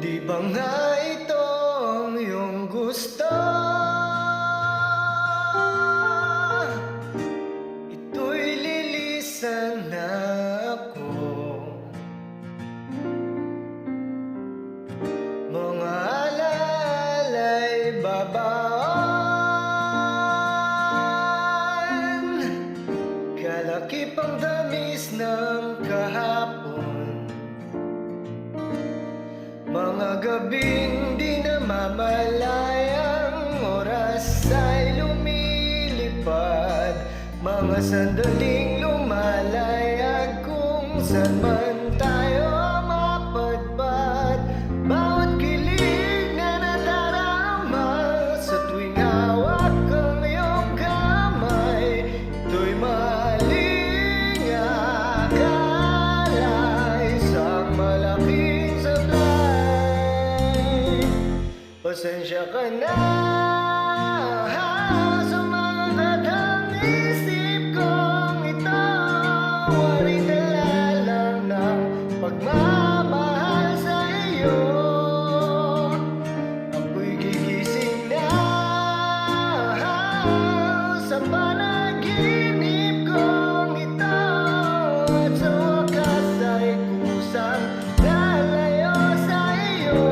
Di ba nga ito ang iyong gusto? Ito'y lilisan na ako. Mga alala'y babaan, kalakip ang tamis ng kahapon. Mga gabing di namamalayang oras ay lumilipad. Mga sandaling lumalayag kung saan man tayo mapadpad. Bawat kilig na nadarama sa tuwing hawak ang iyong kamay, ito'y maling akala, isang malaking sablay. Pasensya ka na sa mga katang isip kong ito. Waring dala lang ng pagmamahal sa iyo. Ako'y gigising na sa panaginip kong ito, at sa wakas ay kusang lalayo sa iyo.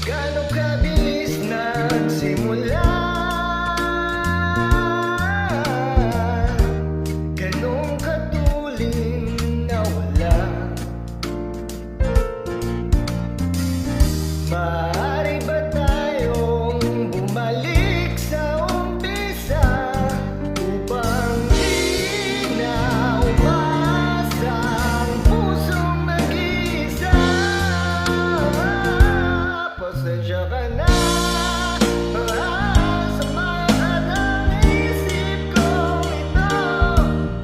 Gano'ng kabilis nagsimula, gano'ng katuling nawala. Maaari ba tayong bumalik sa umpisa upang di na umasa ang pusong nag-iisa? Pasensya ka na sa mga katang isip kong ito.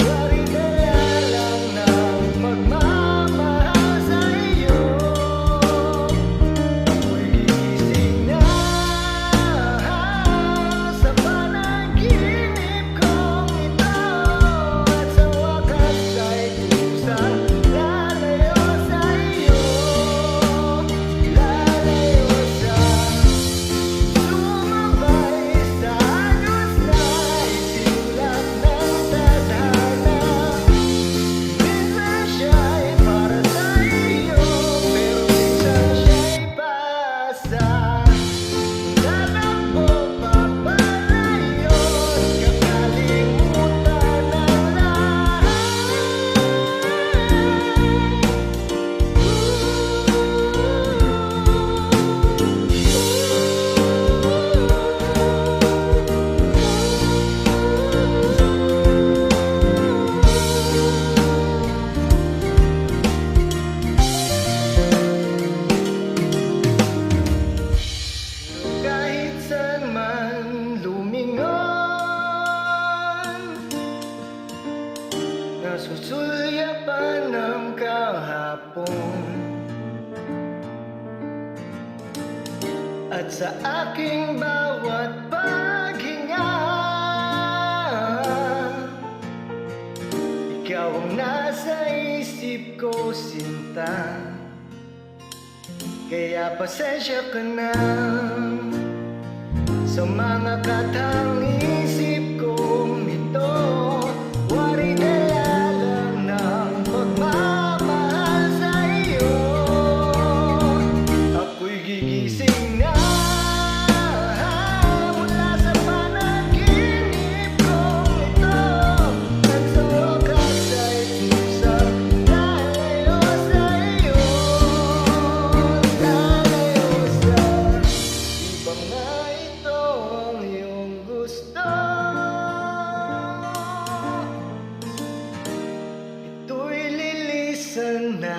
Waring dala lang ng pagmamahal sa iyo. Ako'y gigising na sa panaginip kong ito, at sa wakas ay kusang lalayo sa iyo. Lalayo sa sumabay sa agos na isinulat ng tadhana. Minsan siya'y para sa iyo, pero minsan siya'y pasa. Tatakbo papalayo, kakalimutan ang lahat. Kahit saan man lumingon, nasusulyapan ng kahapon. At sa aking bawat paghinga, ikaw ang nasa isip ko, sinta. Kaya pasensya ka na sa mga katang isip kong ito. Waring dala lang ng pagmamahal sa iyo. Ako'y gigising na mula sa panaginip kong ito, at sa wakas ay kusang lalayo sa iyo. Lalayo sa ibang nga ito ang iyong gusto. Ito'y lilisan na